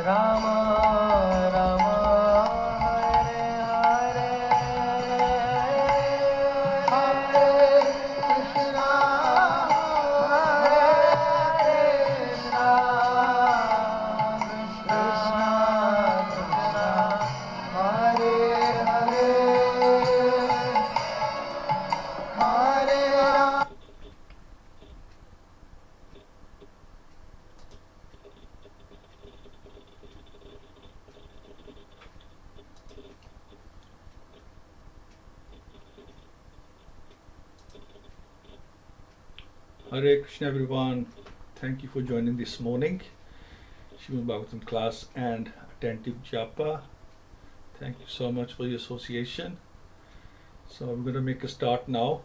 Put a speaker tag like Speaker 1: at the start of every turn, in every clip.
Speaker 1: Rama Rama Hare Hare Hare Krishna Hare Krishna Krishna Krishna Hare Hare Hare Rama.
Speaker 2: Hare Krishna everyone, thank you for joining this morning Srimad Bhagavatam class and attentive japa. Thank you so much for your association. So I'm going to make a start now,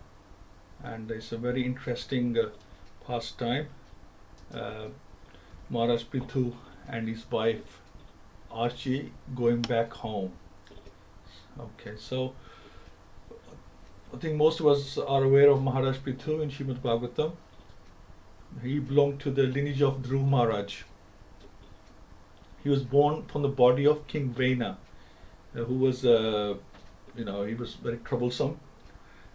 Speaker 2: and it's a very interesting pastime. Maharaja Prthu and his wife Arci going back home. Okay, so I think most of us are aware of Maharaja Prthu in Srimad Bhagavatam. He belonged to the lineage of Dhruv Maharaj. He was born from the body of King Vena, who was, he was very troublesome.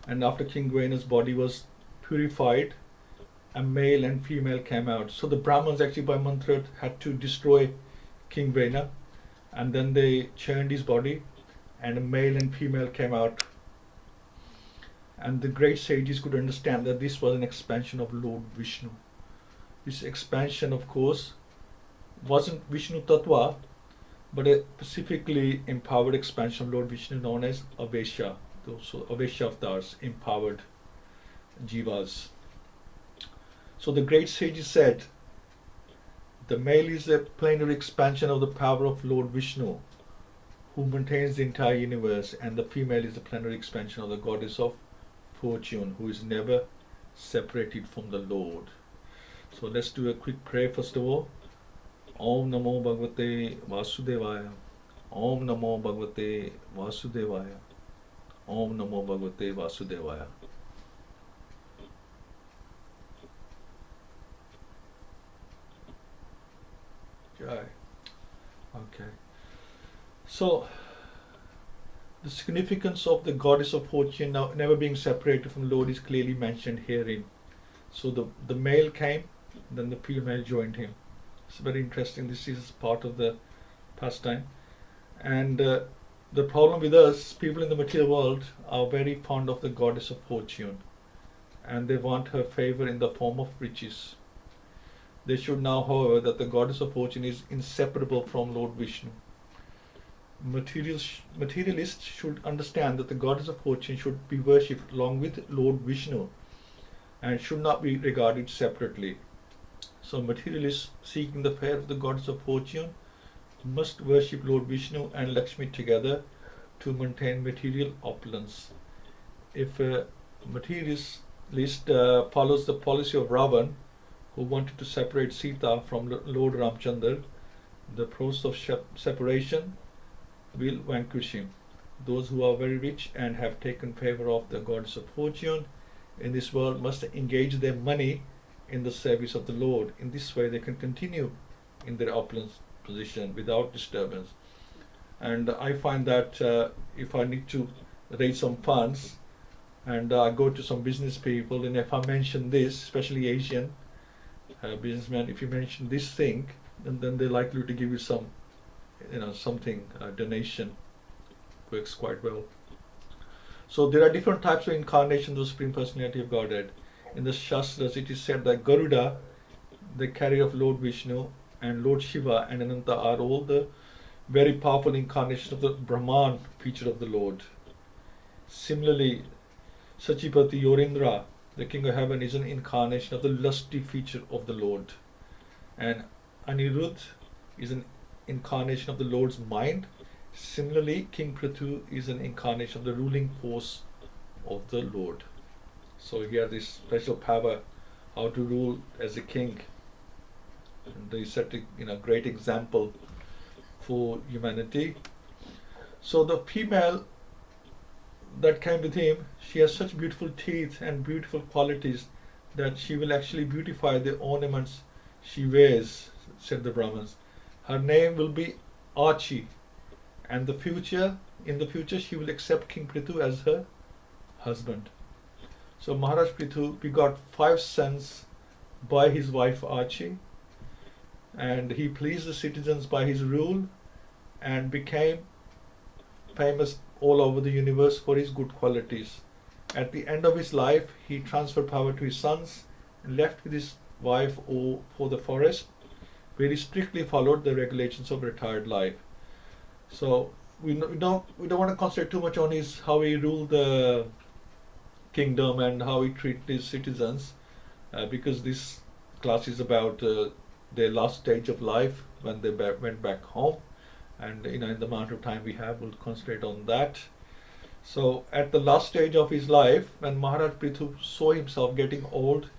Speaker 2: And after King Vena's body was purified, a male and female came out. So the Brahmins actually by mantra had to destroy King Vena, and then they churned his body, and a male and female came out. And the great sages could understand that this was an expansion of Lord Vishnu. This expansion, of course, wasn't Vishnu Tattva, but a specifically empowered expansion of Lord Vishnu known as Avesha. So Avesha avatars, empowered jivas. So the great sages said, the male is a plenary expansion of the power of Lord Vishnu, who maintains the entire universe, and the female is the plenary expansion of the goddess of fortune, who is never separated from the Lord. So let's do a quick prayer first of all. Om Namo Bhagavate Vasudevaya. Om Namo Bhagavate Vasudevaya. Om Namo Bhagavate Vasudevaya. Jai. Okay. So the significance of the goddess of fortune now never being separated from the Lord is clearly mentioned herein. So the male came, then the female joined him. It's very interesting. This is part of the pastime. And the problem with us, people in the material world, are very fond of the goddess of fortune, and they want her favor in the form of riches. They should know, however, that the goddess of fortune is inseparable from Lord Vishnu. Materialists should understand that the goddess of fortune should be worshipped along with Lord Vishnu and should not be regarded separately. So materialists seeking the favor of the goddess of fortune must worship Lord Vishnu and Lakshmi together to maintain material opulence. If a materialist follows the policy of Ravan, who wanted to separate Sita from Lord Ramchandra, the process of separation will vanquish him. Those who are very rich and have taken favor of the goddess of fortune in this world must engage their money in the service of the Lord. In this way they can continue in their opulent position without disturbance. And I find that if I need to raise some funds and I go to some business people, and if I mention this, especially Asian businessmen, if you mention this thing, then they're likely to give you some, something, donation. Works quite well. So there are different types of incarnations of the Supreme Personality of Godhead. In the Shastras it is said that Garuda, the carrier of Lord Vishnu, and Lord Shiva and Ananta are all the very powerful incarnations of the Brahman feature of the Lord. Similarly, Sachipati Yorindra, the King of Heaven, is an incarnation of the lusty feature of the Lord. And Anirudh is an incarnation of the Lord's mind. Similarly, King Prthu is an incarnation of the ruling force of the Lord. So he has this special power how to rule as a king. And he set a great example for humanity. So the female that came with him, she has such beautiful teeth and beautiful qualities that she will actually beautify the ornaments she wears, said the Brahmins. Her name will be Arci, and in the future she will accept King Prthu as her husband. So Maharaja Prthu begot 5 sons by his wife Arci, and he pleased the citizens by his rule and became famous all over the universe for his good qualities. At the end of his life, he transferred power to his sons and left with his wife for the forest, where he strictly followed the regulations of retired life. So we don't want to concentrate too much on how he ruled the kingdom and how he treated his citizens, because this class is about their last stage of life when they went back home, and in the amount of time we have, we'll concentrate on that. So at the last stage of his life, when Maharaja Prthu saw himself getting old,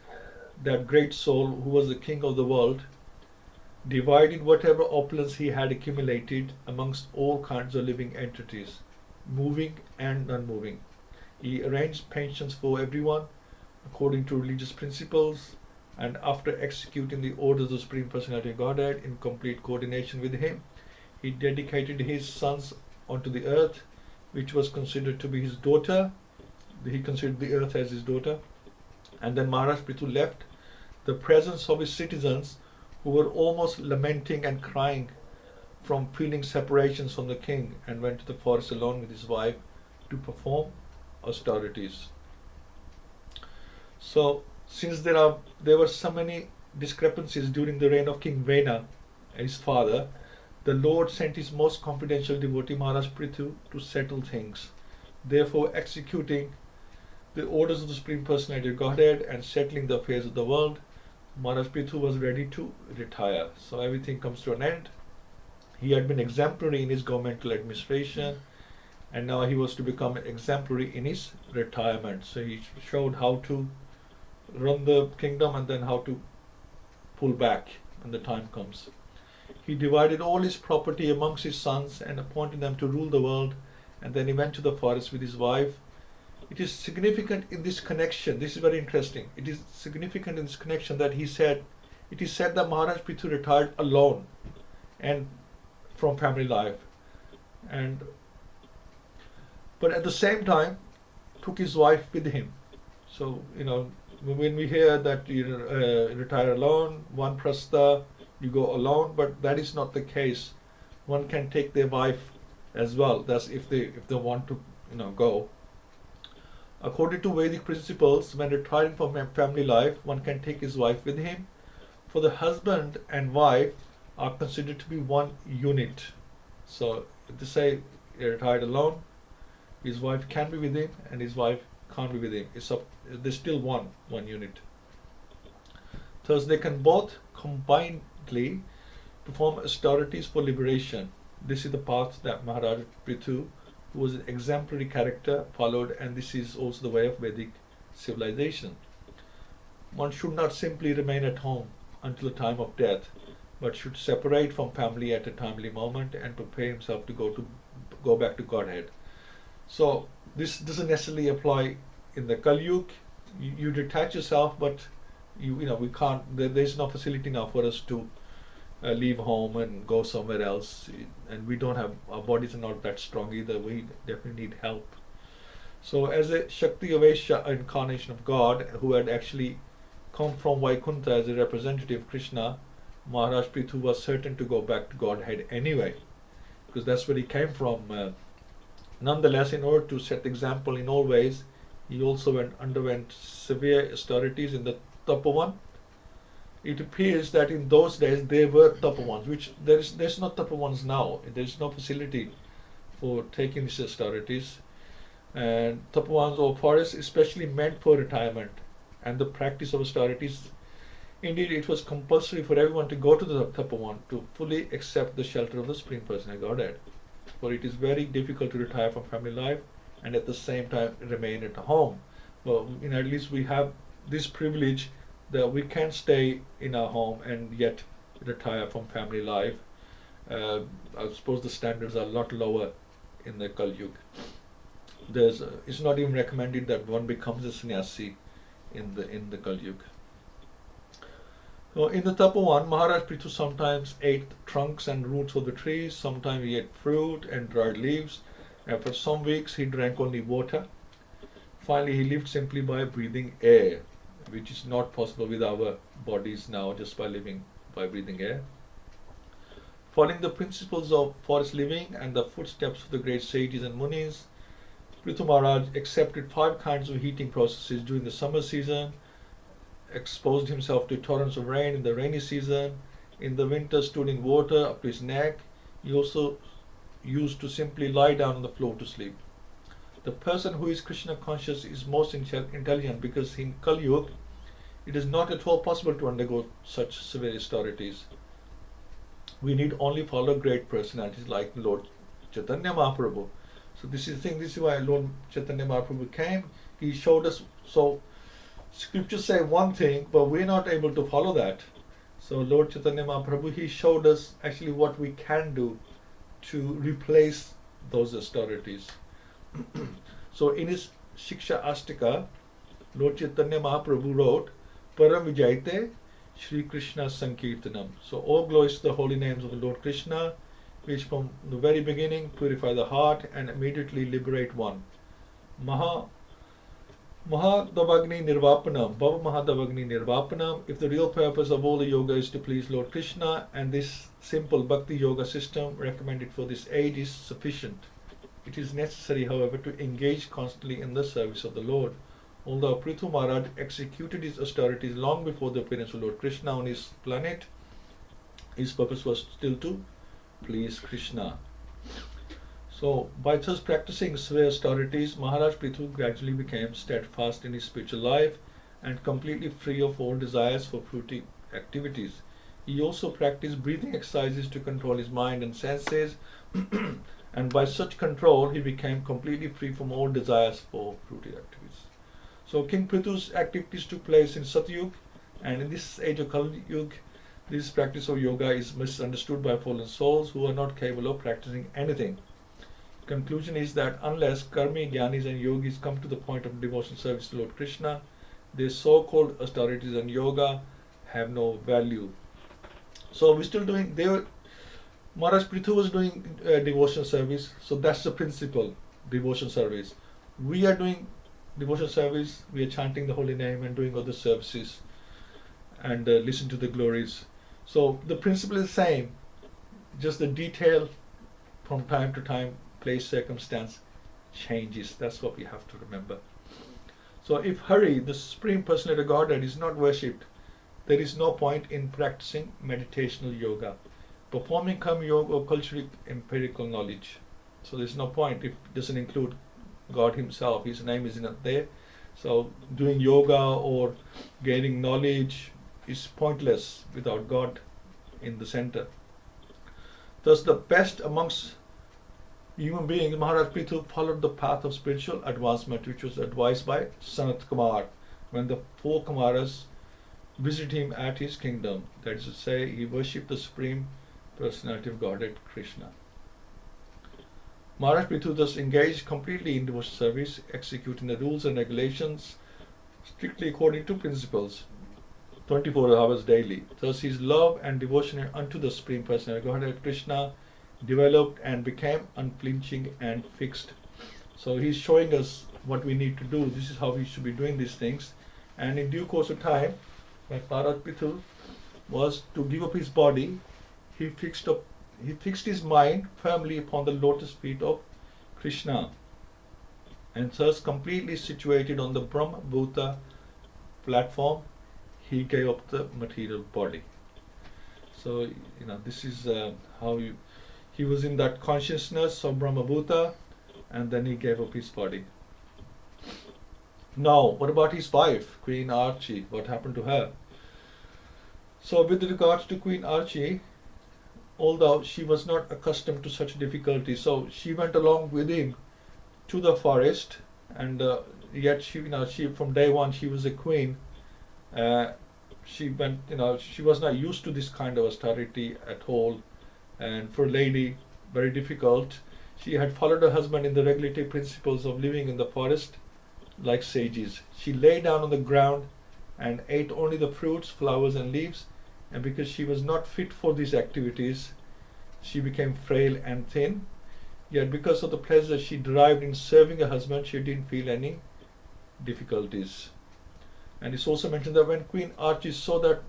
Speaker 2: that great soul who was the king of the world divided whatever opulence he had accumulated amongst all kinds of living entities, moving and non-moving. He arranged pensions for everyone according to religious principles, and after executing the orders of the Supreme Personality of Godhead in complete coordination with him, he dedicated his sons onto the earth, which was considered to be his daughter. He considered the earth as his daughter. And then Maharaj Prthu left the presence of his citizens, who were almost lamenting and crying from feeling separations from the king, and went to the forest alone with his wife to perform austerities. So since there were so many discrepancies during the reign of King Vena, his father, the Lord sent his most confidential devotee Maharaj Prthu to settle things. Therefore, executing the orders of the Supreme Personality of Godhead and settling the affairs of the world, Maharaj Prthu was ready to retire. So everything comes to an end. He had been exemplary in his governmental administration, and now he was to become exemplary in his retirement. So he showed how to run the kingdom and then how to pull back when the time comes. He divided all his property amongst his sons and appointed them to rule the world, and then he went to the forest with his wife. It is significant in this connection, this is very interesting, it is significant in this connection that it is said that Maharaj Prthu retired alone and from family life, but at the same time took his wife with him. So when we hear that you retire alone, one prastha, you go alone, but that is not the case. One can take their wife as well. That's if they want to go. According to Vedic principles, when retiring from family life, one can take his wife with him. For the husband and wife are considered to be one unit. So if they say he retired alone, his wife can be with him and his wife can't be with him. They're still one unit. Thus they can both combinedly perform austerities for liberation. This is the path that Maharaja Prthu, who was an exemplary character, followed, and this is also the way of Vedic civilization. One should not simply remain at home until the time of death, but should separate from family at a timely moment and prepare himself to go back to Godhead. So this doesn't necessarily apply in the Kali Yuga. You detach yourself, but we can't. There's no facility now for us to leave home and go somewhere else, and we don't have, our bodies are not that strong either. We definitely need help. So as a Shakti Avesha incarnation of God, who had actually come from Vaikuntha as a representative of Krishna, Maharaj Prthu was certain to go back to Godhead anyway, because that's where he came from. Nonetheless, in order to set the example in all ways, he also underwent severe austerities in the Tapovan. It appears that in those days there were Tapavans, which there's no Tapavans now. There's no facility for taking these austerities. And Tapavans or forests especially meant for retirement and the practice of austerities. Indeed, it was compulsory for everyone to go to the Tapavan to fully accept the shelter of the Supreme Personality of Godhead. For it is very difficult to retire from family life and at the same time remain at home. Well, at least we have this privilege that we can stay in our home and yet retire from family life. I suppose the standards are a lot lower in the Kali Yuga. It's not even recommended that one becomes a sannyasi in the Kali Yuga. So in the Tapovan, Maharaj Prthu sometimes ate trunks and roots of the trees, sometimes he ate fruit and dried leaves, and for some weeks he drank only water. Finally, he lived simply by breathing air, which is not possible with our bodies now, just by breathing air. Following the principles of forest living and the footsteps of the great sages and munis, Prthu Maharaj accepted 5 kinds of heating processes during the summer season, exposed himself to torrents of rain in the rainy season, in the winter stood in water up to his neck. He also used to simply lie down on the floor to sleep. The person who is Krishna conscious is most intelligent, because in Kali Yuga it is not at all possible to undergo such severe austerities. We need only follow great personalities like Lord Chaitanya Mahaprabhu. So this is the thing, this is why Lord Chaitanya Mahaprabhu came. He showed us, so scriptures say one thing, but we're not able to follow that. So Lord Chaitanya Mahaprabhu, he showed us actually what we can do to replace those austerities. So in his Shiksha Astika, Lord Chaitanya Mahaprabhu wrote, Param Vijayate Shri Krishna Sankirtanam. So all glories to the holy names of the Lord Krishna, which from the very beginning purify the heart and immediately liberate one. Mahadavagni Nirvapanam, Bhava Mahadavagni Nirvapanam. If the real purpose of all the yoga is to please Lord Krishna, and this simple bhakti yoga system recommended for this age is sufficient. It is necessary, however, to engage constantly in the service of the Lord. Although Prthu Maharaj executed his austerities long before the appearance of Lord Krishna on his planet, his purpose was still to please Krishna. So, by thus practicing severe austerities, Maharaj Prthu gradually became steadfast in his spiritual life and completely free of all desires for fruity activities. He also practiced breathing exercises to control his mind and senses, and by such control, he became completely free from all desires for fruity activities. So, King Prithu's activities took place in Satyug, and in this age of Kali Yuga, this practice of yoga is misunderstood by fallen souls who are not capable of practicing anything. Conclusion is that unless karmi, jnanis and yogis come to the point of devotion service to Lord Krishna, their so-called austerities and yoga have no value. So we're still doing, Maharaj Prthu was doing devotion service, so that's the principle, devotion service. We are doing devotion service, we are chanting the holy name and doing other services and listen to the glories. So the principle is the same, just the detail from time to time, place, circumstance changes. That's what we have to remember. So if Hari, the Supreme Personality of Godhead, is not worshipped, there is no point in practicing meditational yoga, performing karma yoga or cultural empirical knowledge. So there's no point if it doesn't include God himself, his name is not there. So doing yoga or gaining knowledge is pointless without God in the center. Thus the best amongst human beings, Maharaj Prthu followed the path of spiritual advancement, which was advised by Sanat Kumar when the 4 Kumaras visited him at his kingdom. That is to say, he worshipped the Supreme Personality of Godhead, Krishna. Maharaj Prthu thus engaged completely in devotional service, executing the rules and regulations strictly according to principles, 24 hours daily. Thus his love and devotion unto the Supreme Personality of Godhead, Krishna, developed and became unflinching and fixed. So he's showing us what we need to do. This is how we should be doing these things. And in due course of time, when Maharaj Prthu was to give up his body, he fixed his mind firmly upon the lotus feet of Krishna, and thus completely situated on the Brahma Bhuta platform, he gave up the material body. So this is how he was in that consciousness of Brahma Bhuta, and then he gave up his body. Now, what about his wife, Queen Arci? What happened to her? So with regards to Queen Arci, although she was not accustomed to such difficulties, so she went along with him to the forest, and yet she from day one she was a queen. She went, she was not used to this kind of austerity at all, and for a lady, very difficult. She had followed her husband in the regulatory principles of living in the forest like sages. She lay down on the ground and ate only the fruits, flowers and leaves, and because she was not fit for these activities, she became frail and thin. Yet because of the pleasure she derived in serving her husband, she didn't feel any difficulties. And it's also mentioned that when Queen Arci saw that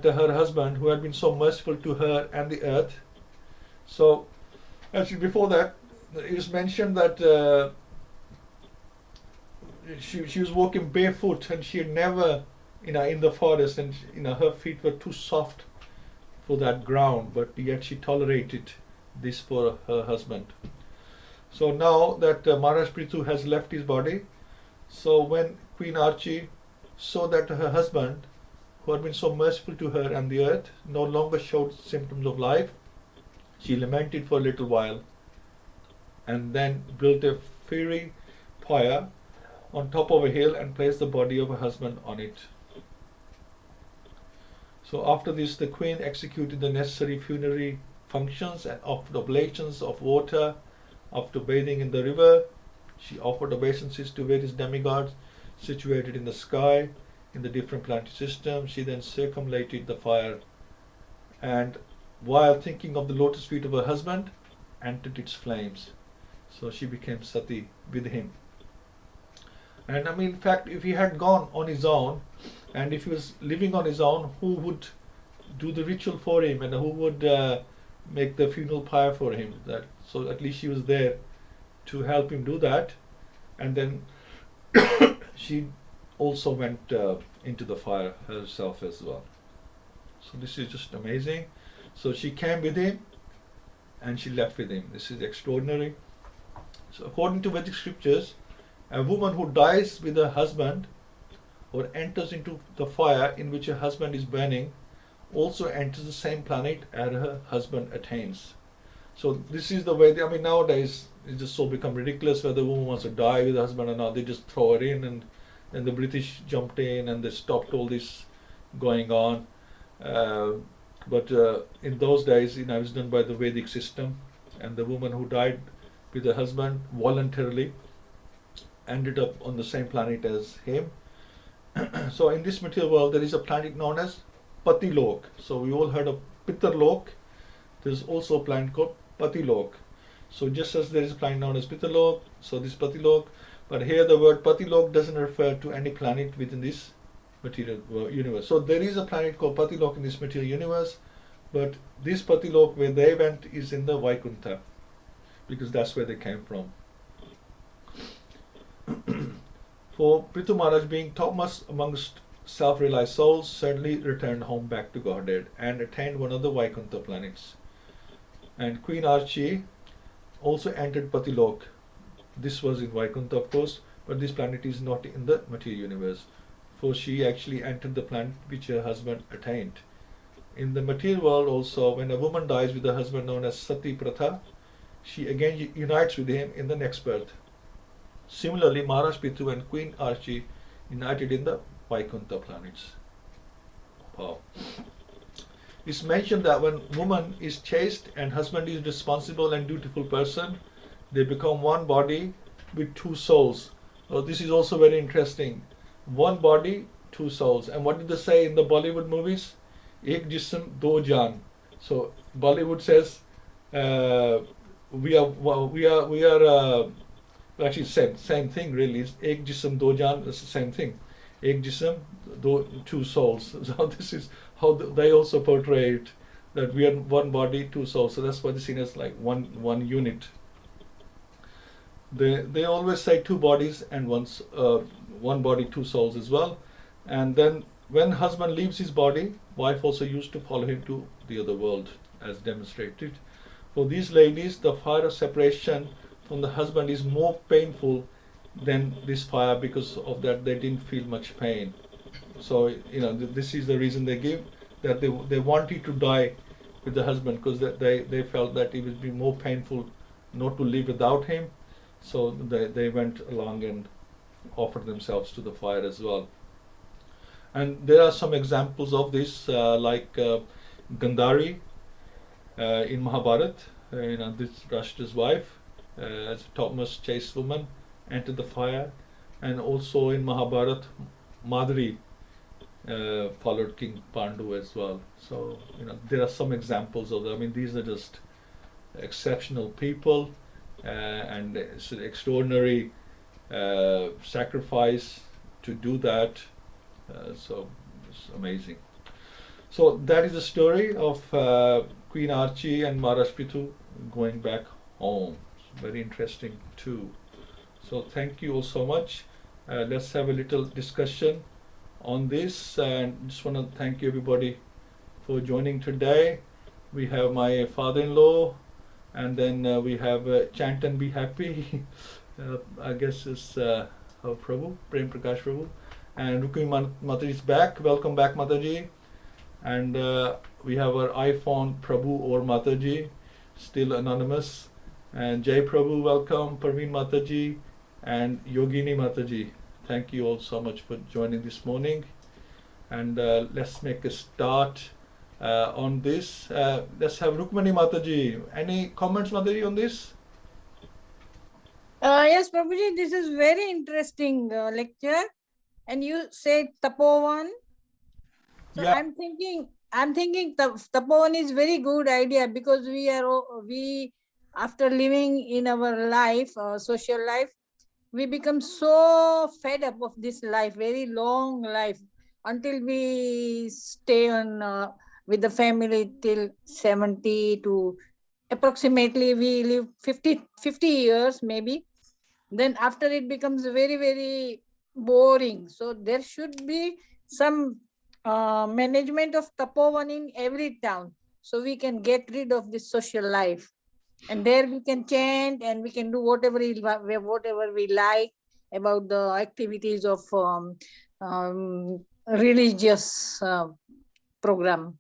Speaker 2: her husband, who had been so merciful to her and the earth, so actually before that, it is mentioned that she was walking barefoot, and she had never, in the forest, and her feet were too soft for that ground, but yet she tolerated this for her husband. So now that Maharaja Prthu has left his body, so when Queen Arci saw that her husband, who had been so merciful to her and the earth, no longer showed symptoms of life, she lamented for a little while, and then built a fiery pyre on top of a hill and placed the body of her husband on it. So after this, the queen executed the necessary funerary functions and offered oblations of water. After bathing in the river, she offered obeisances to various demigods situated in the sky, in the different planetary systems. She then circumlated the fire, and while thinking of the lotus feet of her husband, entered its flames. So she became Sati with him. And in fact, if he had gone on his own, and if he was living on his own, who would do the ritual for him, and who would make the funeral pyre for him? So at least she was there to help him do that. And then she also went into the fire herself as well. So this is just amazing. So she came with him and she left with him. This is extraordinary. So according to Vedic scriptures, a woman who dies with her husband or enters into the fire in which her husband is burning also enters the same planet as her husband attains. So this is the way nowadays it's just so become ridiculous whether a woman wants to die with her husband or not. They just throw her in, and then the British jumped in and they stopped all this going on. But in those days, it was done by the Vedic system, and the woman who died with her husband voluntarily ended up on the same planet as him. So in this material world, there is a planet known as Patilok. So we all heard of Pitarlok. There's also a planet called Patilok. So just as there is a planet known as Pitarlok, so this Patilok, but here the word Patilok doesn't refer to any planet within this material universe. So there is a planet called Patilok in this material universe, but this Patilok where they went is in the Vaikuntha, because that's where they came from. For Prthu Maharaj, being topmost amongst self-realized souls, suddenly returned home back to Godhead and attained one of the Vaikuntha planets. And Queen Arci also entered Patilok. This was in Vaikuntha, of course, but this planet is not in the material universe, for she actually entered the planet which her husband attained. In the material world also, when a woman dies with a husband known as Sati Pratha, she again unites with him in the next birth. Similarly, Maharaja Prthu and Queen Arci united in the Vaikuntha planets. Wow. It's mentioned that when woman is chaste and husband is responsible and dutiful person, they become one body with two souls. So this is also very interesting. One body, two souls. And what did they say in the Bollywood movies? Ek jism, do jaan. So Bollywood says we are actually same thing really. Ek jism, do jaan. That's the same thing. Ek jism, two souls. So this is how they also portray it, that we are one body, two souls. So that's why they're seen as like one unit. They always say two bodies and one body, two souls as well. And then when husband leaves his body, wife also used to follow him to the other world, as demonstrated. For these ladies, the fire of separation from the husband is more painful than this fire. Because of that, they didn't feel much pain. So this is the reason they give, that they wanted to die with the husband, because they felt that it would be more painful not to live without him. So they went along and offered themselves to the fire as well. And there are some examples of this, like Gandhari in Mahabharata. This Rashtra's wife, as a topmost chaste woman, entered the fire. And also in Mahabharata, Madhuri, followed King Pandu as well. So there are some examples of them. I mean, these are just exceptional people, and it's an extraordinary sacrifice to do that. So it's amazing. So that is the story of Queen Arci and Maharaja Prthu going back home. It's very interesting too. So thank you all so much. Let's have a little discussion on this, and just want to thank you everybody for joining today. We have my father-in-law, and then we have Chant and Be Happy. I guess it's our Prabhu, Prem Prakash Prabhu, and Rukmi Mataji is back. Welcome back, Mataji. And we have our iPhone Prabhu or Mataji, still anonymous. And Jai Prabhu, welcome. Parveen Mataji and Yogini Mataji. Thank you all so much for joining this morning. And let's make a start on this. Let's have Rukmani Mataji. Any comments, Mataji, on this?
Speaker 3: Yes, Prabhuji, this is very interesting lecture. And you said Tapovan. So
Speaker 2: Yeah.
Speaker 3: I'm thinking Tapovan is very good idea, because we after living in our life, social life, we become so fed up of this life, very long life, until we stay on with the family till 70 to approximately we live 50 years maybe. Then after it becomes very, very boring. So there should be some management of tapovan in every town, so we can get rid of this social life. And there we can chant and we can do whatever we like about the activities of religious program.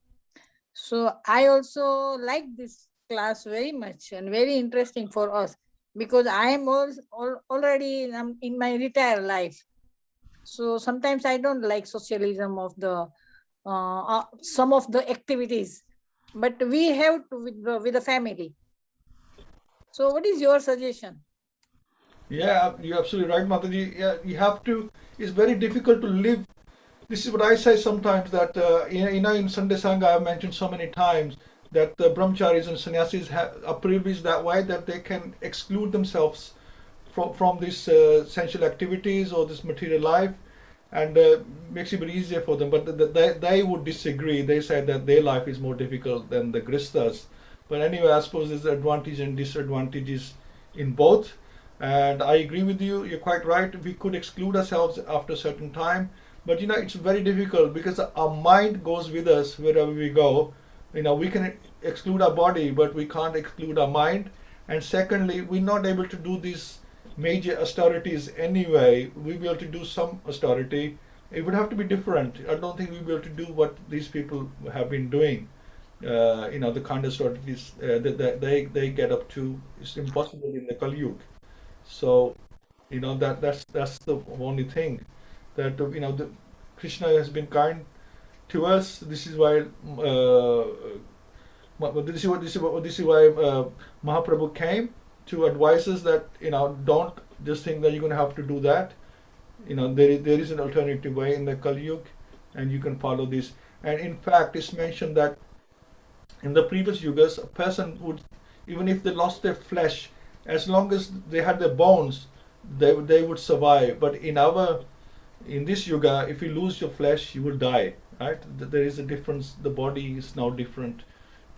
Speaker 3: So I also like this class very much and very interesting for us, because I am already in my retired life. So sometimes I don't like socialism of the some of the activities, but we have to with the family. So what is your suggestion?
Speaker 2: Yeah, you're absolutely right, Mataji. Yeah, you have to. It's very difficult to live. This is what I say sometimes, that in Sunday Sangha I've mentioned so many times that the brahmacharis and sannyasis are privileged that way, that they can exclude themselves from these sensual activities or this material life, and makes it very easier for them. But they would disagree. They say that their life is more difficult than the gristas. But anyway, I suppose there's advantages and disadvantages in both. And I agree with you. You're quite right. We could exclude ourselves after a certain time, but it's very difficult because our mind goes with us wherever we go. We can exclude our body, but we can't exclude our mind. And secondly, we're not able to do these major austerities anyway. We'll be able to do some austerity. It would have to be different. I don't think we'll be able to do what these people have been doing. The kind of austerities that they get up to. It's impossible in the Kali Yuga. So, that's the only thing, that the Krishna has been kind to us. This is why Mahaprabhu came to advise us that don't just think that you're going to have to do that. There is an alternative way in the Kali Yuga, and you can follow this. And in fact, it's mentioned that in the previous yugas, a person would, even if they lost their flesh, as long as they had their bones, they would survive. But in this yuga, if you lose your flesh, you will die. Right? There is a difference. The body is now different.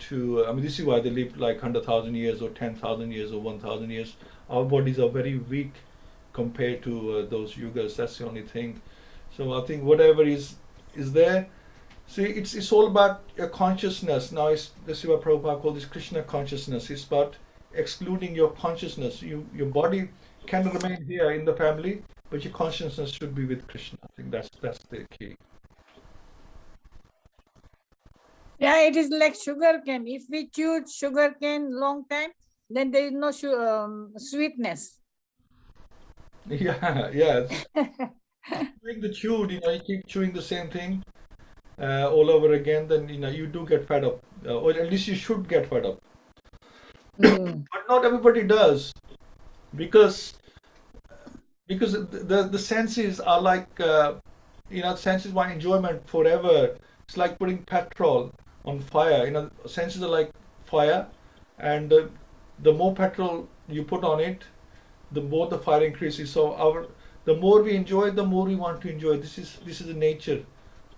Speaker 2: This is why they live like 100,000 years or 10,000 years or 1,000 years. Our bodies are very weak compared to those yugas. That's the only thing. So I think whatever is there. See, it's all about your consciousness. Now, this is what Prabhupada called this Krishna consciousness. It's about excluding your consciousness. Your body can remain here in the family, but your consciousness should be with Krishna. I think that's the key.
Speaker 3: Yeah, it is like sugar cane. If we chew sugar cane long time, then there is no sweetness.
Speaker 2: Yeah. Chewing the chewed, you keep chewing the same thing all over again, then you do get fed up, or at least you should get fed up. But not everybody does, because the senses are like senses want enjoyment forever. It's like putting petrol on fire. Senses are like fire, and the more petrol you put on it, the more the fire increases. So the more we enjoy, the more we want to enjoy. This is the nature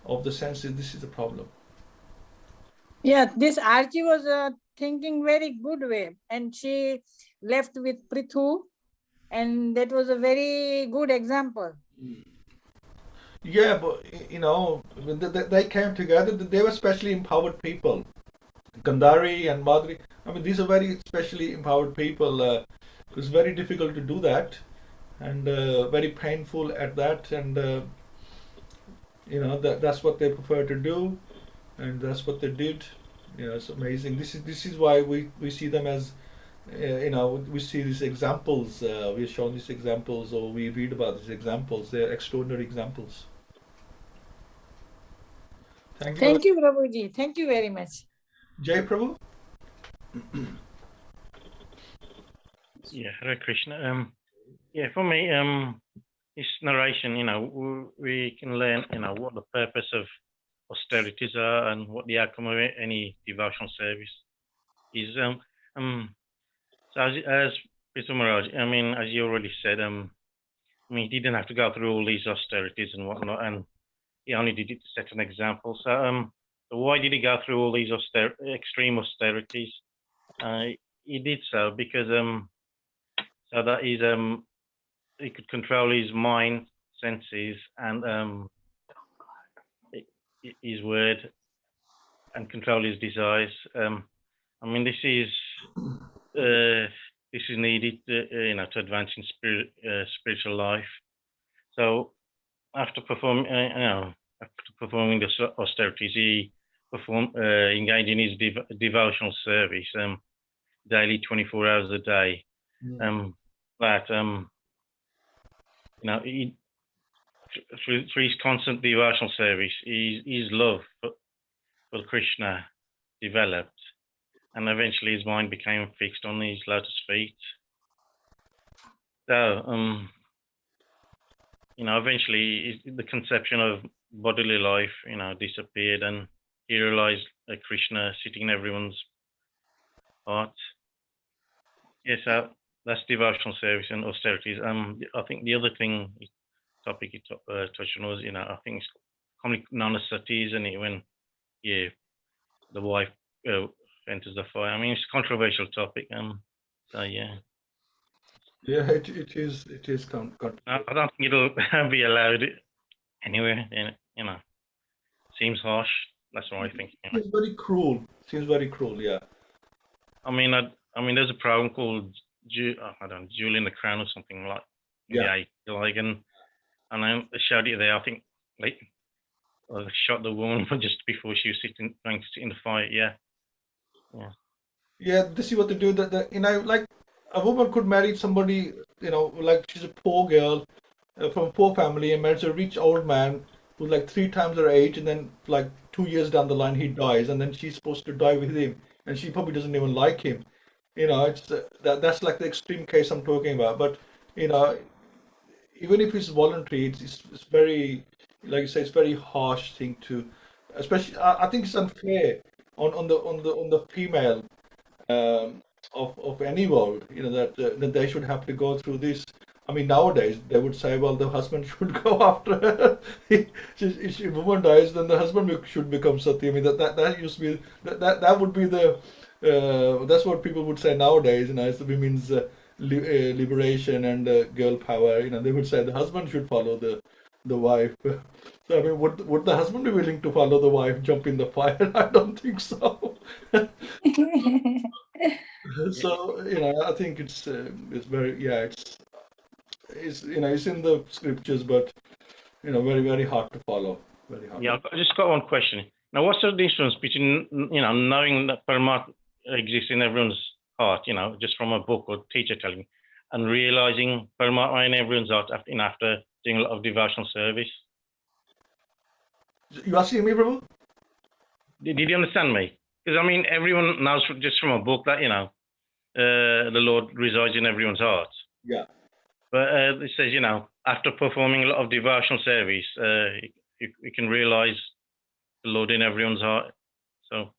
Speaker 2: of the senses. This is the problem.
Speaker 3: Yeah, this Arci was thinking very good way, and she left with Prithu, and that was a very good example.
Speaker 2: Yeah, but when they came together, they were specially empowered people. Gandhari and Madhuri. I mean, these are very specially empowered people. It's very difficult to do that, and very painful at that. And that's what they prefer to do, and that's what they did. It's amazing. This is why we see them as we see these examples. We're shown these examples, or we read about these examples. They're extraordinary examples.
Speaker 3: Thank you, Prabhuji. Thank you very much.
Speaker 2: Jai Prabhu.
Speaker 4: Yeah, Hare Krishna. Yeah, for me, this narration, we can learn, what the purpose of austerities are and what the outcome of any devotional service is. So as Mr. Maharaj, as you already said, he didn't have to go through all these austerities and whatnot, and he only did it to set an example. So why did he go through all these extreme austerities? He did so because so that he could control his mind, senses, and his word, and control his desires. This is needed, to advance in spiritual life. So after performing the austerities, he engaged in his devotional service daily, 24 hours a day. Through his constant devotional service, his love for Krishna developed, and eventually his mind became fixed on his lotus feet. So, eventually the conception of bodily life, disappeared, and he realized Krishna sitting in everyone's heart. Yes, that's devotional service and austerities. I think the other topic he touched on was, I think it's commonly known as sati, isn't it? When, the wife enters the fire. It's a controversial topic. So yeah.
Speaker 2: Yeah, it is. It is.
Speaker 4: I don't think it'll be allowed anywhere. Seems harsh. That's what I think.
Speaker 2: It's very cruel. Seems very cruel. Yeah.
Speaker 4: There's a program called Jewel in the Crown or something like.
Speaker 2: Yeah.
Speaker 4: And I showed it there. I think they shot the woman just before she was going to sit in the fire. Yeah.
Speaker 2: Yeah. This is what they do. That like a woman could marry somebody. Like she's a poor girl from a poor family and marries a rich old man who's like 3 times her age, and then like 2 years down the line he dies, and then she's supposed to die with him, and she probably doesn't even like him. It's that's like the extreme case I'm talking about. But even if it's voluntary, it's very, like you say, it's very harsh thing to, especially. I think it's unfair on the female of any world. That they should have to go through this. Nowadays they would say, well, the husband should go after her. If a woman dies, then the husband should become sati. That used to be that would be the that's what people would say nowadays. It's the women's liberation and girl power. They would say the husband should follow the wife. So would the husband be willing to follow the wife, jump in the fire? I don't think so. So I think it's very, it's in the scriptures, but very, very hard to follow. Very hard.
Speaker 4: Yeah, I just got one question. Now, what's the difference between knowing that Paramatma exists in everyone's heart, just from a book or teacher telling me, and realizing Paramatma in everyone's heart after doing a lot of devotional service?
Speaker 2: You asking me, Prabhu?
Speaker 4: Did you understand me? Because everyone knows just from a book that the Lord resides in everyone's heart.
Speaker 2: Yeah.
Speaker 4: But it says, after performing a lot of devotional service, you can realize the Lord in everyone's heart. So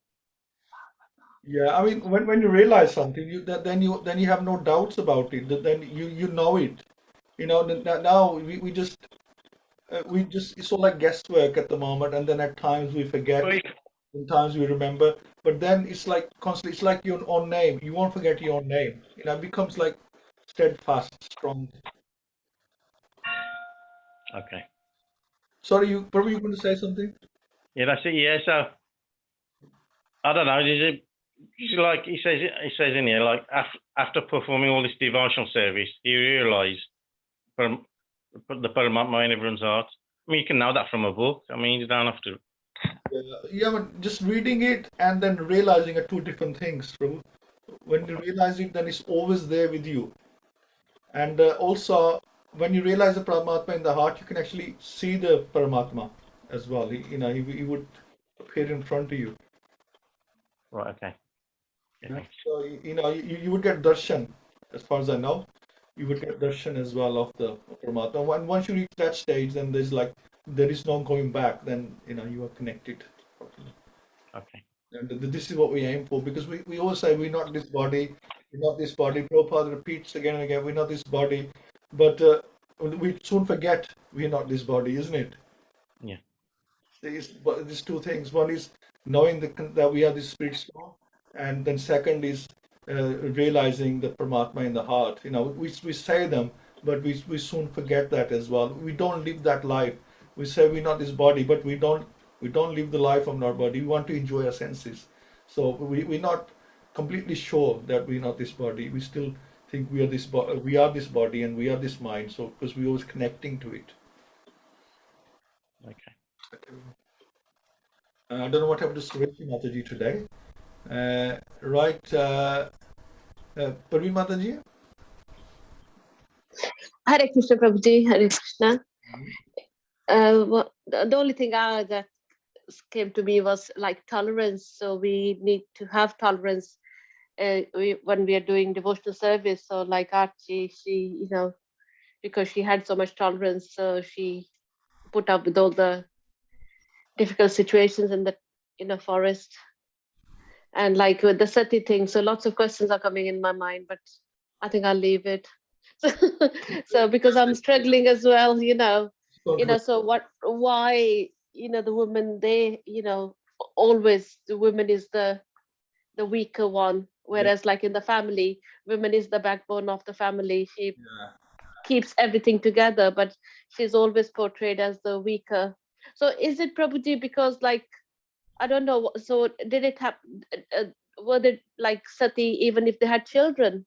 Speaker 2: Yeah, I mean, when you realize something, then you have no doubts about it. Then you know it. You know, now we just it's all like guesswork at the moment, and then at times we forget,
Speaker 4: well,
Speaker 2: sometimes we remember, but then it's like constantly. It's like your own name. You won't forget your own name. You know, it becomes like steadfast, strong.
Speaker 4: okay.
Speaker 2: Sorry, you probably you going to say something?
Speaker 4: Yeah, that's it. Yeah, so I don't know. It's like he says in here, like after performing all this devotional service, he realised the Paramatma in everyone's heart. I mean, you can know that from a book. I mean, you don't have to.
Speaker 2: Yeah, but just reading it and then realizing are two different things, Prabhu. When you realize it, then it's always there with you. And also, when you realize the Paramatma in the heart, you can actually see the Paramatma as well. He would appear in front of you.
Speaker 4: Right. Okay. Yeah,
Speaker 2: Yeah.
Speaker 4: thanks.
Speaker 2: So, you would get darshan, as far as I know. You would get darshan as well of the Paramatma. And once you reach that stage, then there is no going back. Then, you are connected.
Speaker 4: Okay.
Speaker 2: And this is what we aim for, because we always say we're not this body, we're not this body. Prabhupada repeats again and again, we're not this body. But we soon forget we're not this body, isn't it?
Speaker 4: Yeah.
Speaker 2: These two things. One is knowing that we are this spirit soul, and then second is realizing the Paramatma in the heart. We say them, but we soon forget that as well. We don't live that life. We say we're not this body, but we don't live the life of our body. We want to enjoy our senses. So we're not completely sure that we're not this body. We still think we are this body and we are this mind. So because we're always connecting to it.
Speaker 4: Okay.
Speaker 2: I don't know what happened to Sureshri Mataji today. Right, Parveen Mataji?
Speaker 5: Hare Krishna Prabhuji, Hare Krishna. The only thing that came to me was like tolerance. So we need to have tolerance when we are doing devotional service. So like Arci, she, because she had so much tolerance, so she put up with all the difficult situations in the forest. And like with the sati thing, so lots of questions are coming in my mind, but I think I'll leave it. So because I'm struggling as well, so why, the women, they, always the woman is the weaker one, whereas like in the family, women is the backbone of the family. She keeps everything together, but she's always portrayed as the weaker. So is it probably because like, I don't know, so did it happen, were they like sati even if they had children,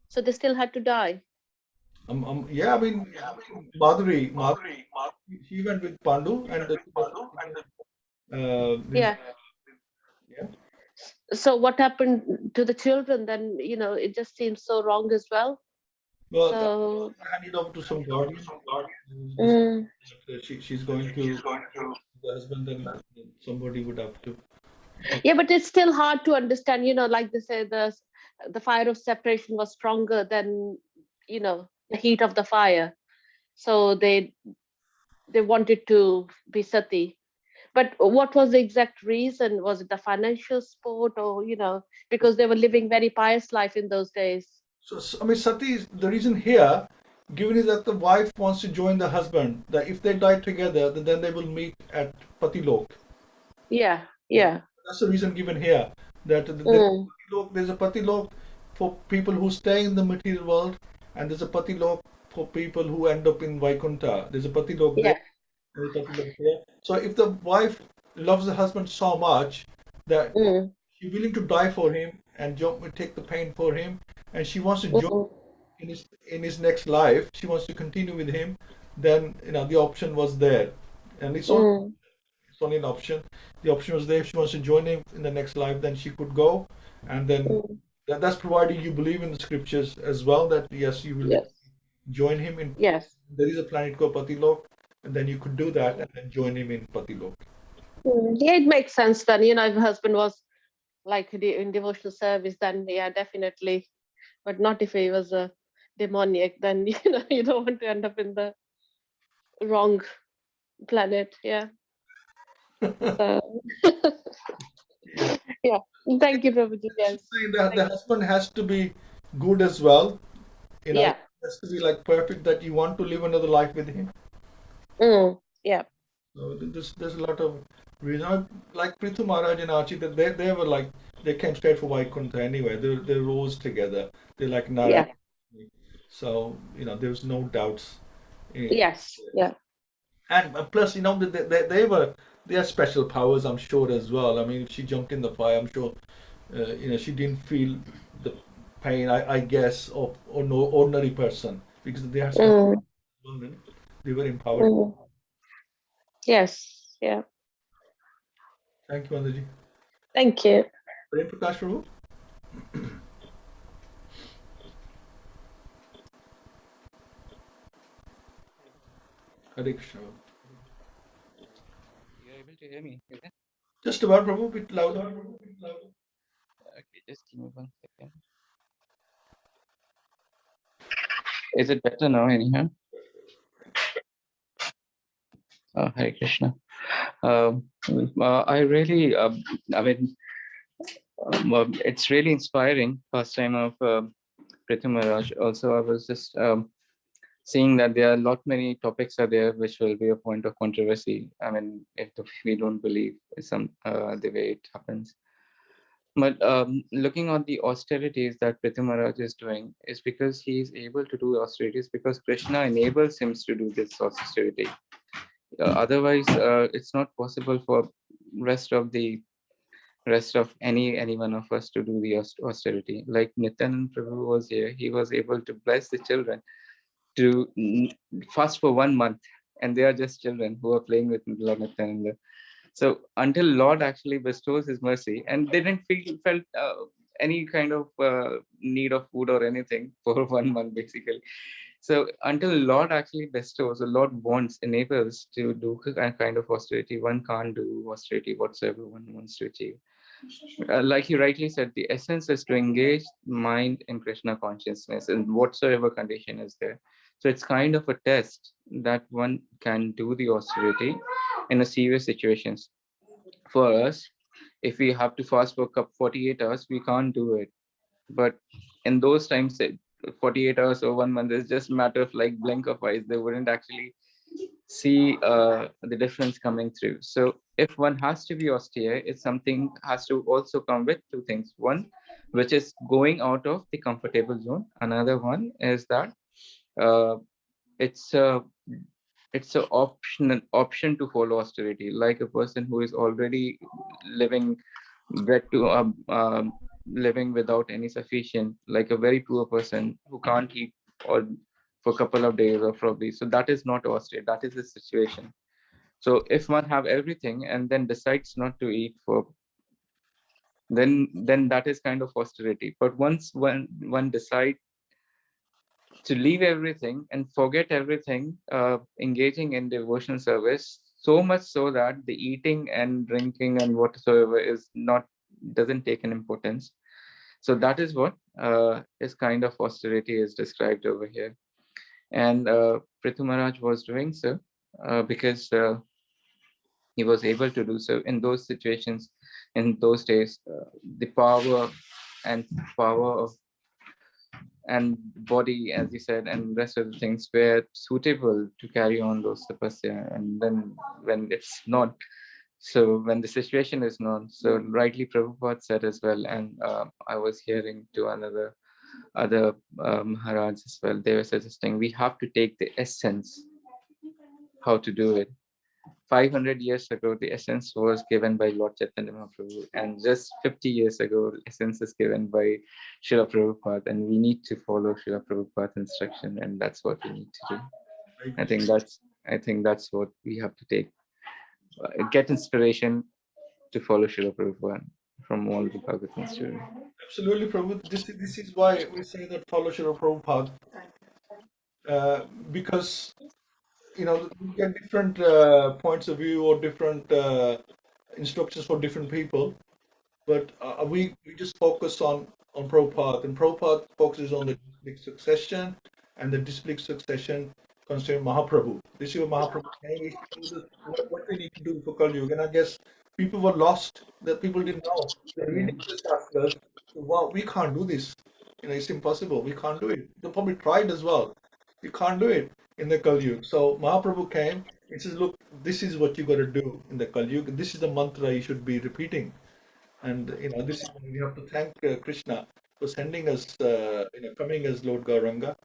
Speaker 5: so they still had to die?
Speaker 2: Yeah, I mean, Madhuri, she went with Pandu, and
Speaker 5: Yeah.
Speaker 2: yeah.
Speaker 5: So what happened to the children then? It just seems so wrong as well.
Speaker 2: Well,
Speaker 5: So
Speaker 2: I hand it over to some guardian.
Speaker 5: mm,
Speaker 2: She's going to the husband, then somebody would have to.
Speaker 5: yeah, but it's still hard to understand, like they say, the fire of separation was stronger than, the heat of the fire. So they wanted to be sati. But what was the exact reason? Was it the financial support, or because they were living very pious life in those days?
Speaker 2: I mean, sati is the reason here given is that the wife wants to join the husband. That if they die together, then they will meet at Patilok.
Speaker 5: Yeah,
Speaker 2: Yeah,
Speaker 5: yeah.
Speaker 2: that's the reason given here. That
Speaker 5: Mm,
Speaker 2: there's a Patilok for people who stay in the material world, and there's a Patilok for people who end up in Vaikuntha. There's a Patilok there.
Speaker 5: yeah.
Speaker 2: So if the wife loves the husband so much that
Speaker 5: Mm,
Speaker 2: she's willing to die for him and take the pain for him, and she wants to join
Speaker 5: mm,
Speaker 2: in his next life, she wants to continue with him, then the option was there, and
Speaker 5: mm,
Speaker 2: it's only an option. The option was there. If she wants to join him in the next life, then she could go, and then
Speaker 5: mm.
Speaker 2: that's providing you believe in the scriptures as well that yes, you will
Speaker 5: Yes,
Speaker 2: join him in.
Speaker 5: yes.
Speaker 2: There is a planet called Patilok, and then you could do that and then join him in Patilok.
Speaker 5: Yeah, it makes sense then. If her husband was like in devotional service, then yeah, definitely. But not if he was a demoniac, then you don't want to end up in the wrong planet. Yeah. So
Speaker 2: Yeah.
Speaker 5: yeah. Thank you, Prabhuji.
Speaker 2: She's
Speaker 5: Yes.
Speaker 2: saying that the husband has to be good as well. You know, it
Speaker 5: Yeah.
Speaker 2: has to be like perfect that you want to live another life with him.
Speaker 5: Yeah.
Speaker 2: So there's a lot of reason. Like Prithu Maharaj and Arci, that they were like they came straight for Vaikuntha anyway. They rose together. They're like Narayan.
Speaker 5: Yeah.
Speaker 2: So there's no doubts. Eh,
Speaker 5: Yes. Yeah.
Speaker 2: And plus, they had special powers, I'm sure as well. I mean, if she jumped in the fire, I'm sure she didn't feel the pain. I guess of no ordinary person because they had special
Speaker 5: Mm,
Speaker 2: powers. They were empowered.
Speaker 5: mm. Yes. Yeah.
Speaker 2: Thank you, Andaji.
Speaker 5: Thank you.
Speaker 2: Prem Prakash Prabhu. Hare Krishna.
Speaker 6: You're able to hear me, is it?
Speaker 2: Just about Prabhu, bit louder.
Speaker 6: Okay, just give me 1 second. Is it better now, anyhow? Hare Krishna. I really, I mean, it's really inspiring. First time of Prithvi Maharaj. Also, I was just seeing that there are a lot many topics are there which will be a point of controversy. I mean, if we don't believe some the way it happens. But looking at the austerities that Prithvi Maharaj is doing is because he is able to do austerities because Krishna enables him to do this austerity. Otherwise, it's not possible for rest of any one of us to do the austerity. Like Nityanand Prabhu was here, he was able to bless the children to fast for 1 month, and they are just children who are playing with Lord Nityananda. So until Lord actually bestows His mercy, and they didn't felt any kind of need of food or anything for 1 month, basically. So until Lord actually bestows, the Lord wants, enables to do a kind of austerity. One can't do austerity whatsoever one wants to achieve. Like you rightly said, the essence is to engage mind in Krishna consciousness in whatsoever condition is there. So it's kind of a test that one can do the austerity in a serious situations. For us, if we have to fast for 48 hours, we can't do it. But in those times, 48 hours or 1 month is just a matter of like blink of eyes. They wouldn't actually see the difference coming through. So if one has to be austere, it's something has to also come with two things. One, which is going out of the comfortable zone. Another one is that uh, it's a it's an option to follow austerity, like a person who is already living bred to living without any sufficient, like a very poor person who can't eat or for a couple of days or probably. So that is not austere. That is the situation. So if one have everything and then decides not to eat for, then that is kind of austerity. But once one decide to leave everything and forget everything, engaging in devotional service, so much so that the eating and drinking and whatsoever is not doesn't take an importance. So that is what is kind of austerity is described over here. And Prithu Maharaj was doing so because he was able to do so in those situations, in those days. The and power of and body, as you said, and rest of the things were suitable to carry on those tapasya. And then when it's not, so when the situation is not, so rightly Prabhupada said as well, and I was hearing to other Maharaj as well, they were suggesting we have to take the essence, how to do it. 500 years ago, the essence was given by Lord Chaitanya Mahaprabhu, and just 50 years ago, the essence is given by Srila Prabhupada, and we need to follow Srila Prabhupada's instruction, and that's what we need to do. I think that's what we have to take. Get inspiration to follow Srila Prabhupada from all the Bhagavatam story.
Speaker 2: Absolutely, Prabhu. This is why we say that follow Srila Prabhupada. Because we get different points of view or different instructions for different people, but we just focus on Prabhupada, and Prabhupada focuses on the disciplic succession, and the disciplic succession consider Mahaprabhu. This is what Mahaprabhu saying. We should do what we need to do for Kali Yuga. And I guess people were lost, that people didn't know. They're reading the Shastras. Wow, we can't do this. It's impossible. We can't do it. They probably tried as well. You can't do it in the Kali Yuga. So Mahaprabhu came. He says, look, this is what you got to do in the Kali Yuga. This is the mantra you should be repeating. And this is when we have to thank Krishna for sending us, coming as Lord Gauranga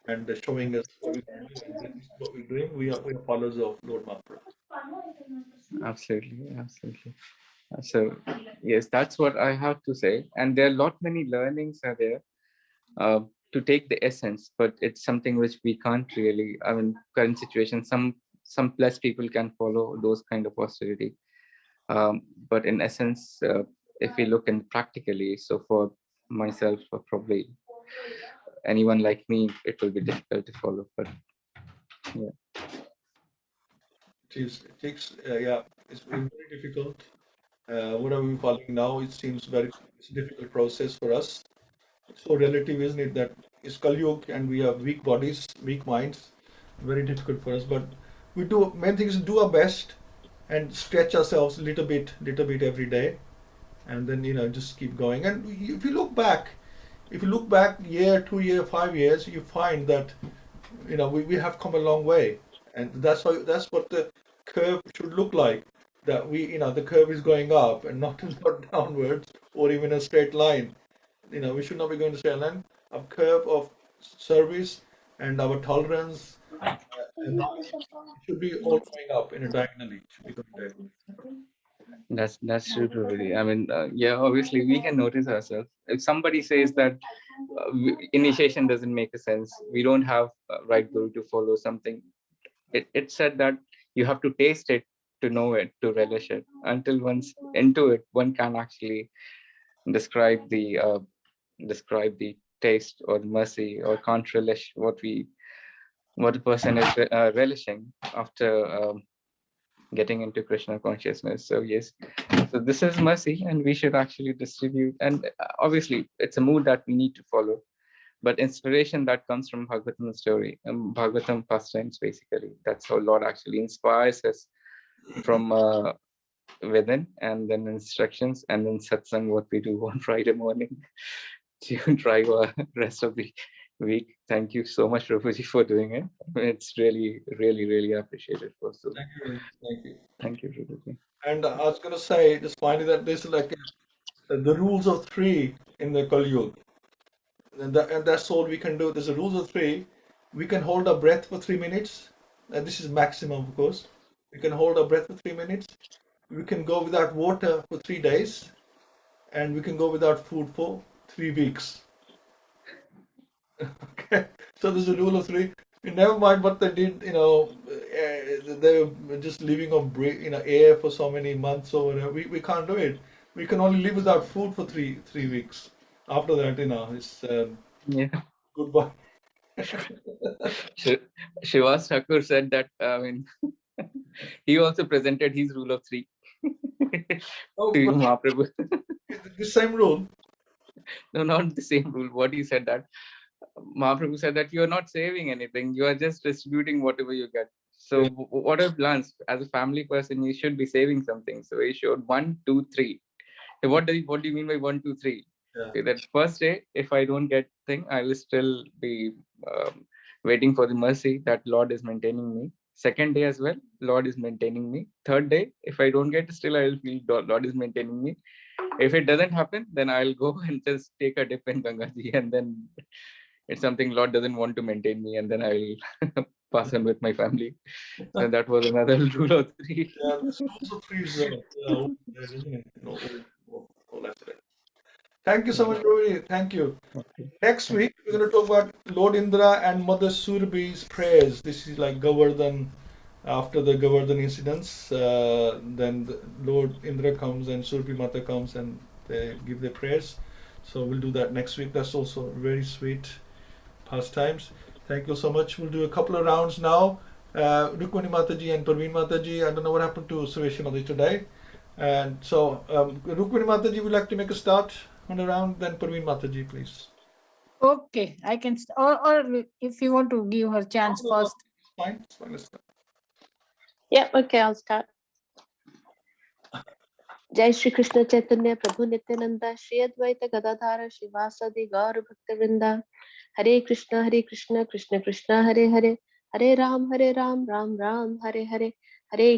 Speaker 2: and showing us what we can do. And this is what we're doing. We are followers of Lord Mahaprabhu.
Speaker 6: Absolutely, absolutely. So yes, that's what I have to say. And there are many learnings are there to take the essence, but it's something which we can't really. I mean, current situation, some plus people can follow those kind of austerity, but in essence, if we look in practically, so for myself, or probably anyone like me, it will be difficult to follow. But yeah.
Speaker 2: It takes, it's very difficult. What are we following now? It seems it's a difficult process for us. It's so relative, isn't it? That it's Kali Yuga and we have weak bodies, weak minds. Very difficult for us. But we do, main thing is do our best and stretch ourselves a little bit every day. And then, just keep going. And if you look back, year, 2 year, 5 years, you find that, we have come a long way. And that's what the curve should look like. That the curve is going up and not downwards or even a straight line. We should not be going to straight line. A curve of service and our tolerance and knowledge should be all going up in a diagonally. Should be going diagonally.
Speaker 6: That's true, really. I mean, yeah, obviously we can notice ourselves. If somebody says that initiation doesn't make a sense, we don't have right guru to follow something. It said that you have to taste it to know it, to relish it. Until one's into it, one can actually describe the taste or mercy, or can't relish what a person is relishing after getting into Krishna consciousness. So yes, so this is mercy, and we should actually distribute. And obviously, it's a mood that we need to follow. But inspiration that comes from Bhagavatam story, Bhagavatam pastimes, basically. That's how Lord actually inspires us from within, and then instructions, and then satsang, what we do on Friday morning to drive our rest of the week. Thank you so much, Prabhuji, for doing it. It's really, really, really appreciated. Also.
Speaker 2: Thank you.
Speaker 6: Thank you, Prabhuji.
Speaker 2: And I was going to say, just finally, that this is like the rules of three in the Kali Yuga. And that's all we can do. There's a rules of three. We can hold our breath for 3 minutes. And this is maximum, of course. We can hold our breath for 3 minutes. We can go without water for 3 days. And we can go without food for 3 weeks. Okay. So there's a rule of three. Never mind what they did, they were just living on air for so many months or whatever. We can't do it. We can only live without food for 3 weeks. After that, it's goodbye.
Speaker 6: Shivas Thakur said that, I mean, he also presented his rule of three to Mahaprabhu.
Speaker 2: The same rule?
Speaker 6: No, not the same rule. What he said that, Mahaprabhu said that you are not saving anything. You are just distributing whatever you get. So what are plans? As a family person, you should be saving something. So he showed 1, 2, 3. So what do you mean by 1, 2, 3?
Speaker 2: Yeah.
Speaker 6: Okay, that first day, if I don't get thing, I will still be waiting for the mercy that Lord is maintaining me. Second day as well, Lord is maintaining me. Third day, if I don't get, still I will feel Lord is maintaining me. If it doesn't happen, then I'll go and just take a dip in Gangaji, and then it's something Lord doesn't want to maintain me, and then I will pass on with my family. So that was another rule of three.
Speaker 2: Yeah, this rules of three is there, isn't it? All that's right. Thank you so much, Rohini. Thank you. Next week, we're going to talk about Lord Indra and Mother Surbhi's prayers. This is like Govardhan, after the Govardhan incidents. Then Lord Indra comes and Surbhi Mata comes and they give their prayers. So we'll do that next week. That's also very sweet pastimes. Thank you so much. We'll do a couple of rounds now. Rukmani Mataji and Parveen Mataji. I don't know what happened to Suveshanadi today. And so, Rukmani Mataji would like to make a start on the round, then Parveen Mataji, please.
Speaker 3: Okay, I can, or if you want to give her chance first.
Speaker 2: Fine. It's fine. Let's start.
Speaker 5: Yeah, okay, I'll start. Jai Shri Krishna Chaitanya Prabhu Nityananda Shri Advaita Gadadhara Shivasadi Gaura Bhaktivinoda Hare Krishna Krishna Krishna Hare Hare Hare Ram Ram Ram Hare Hare Hare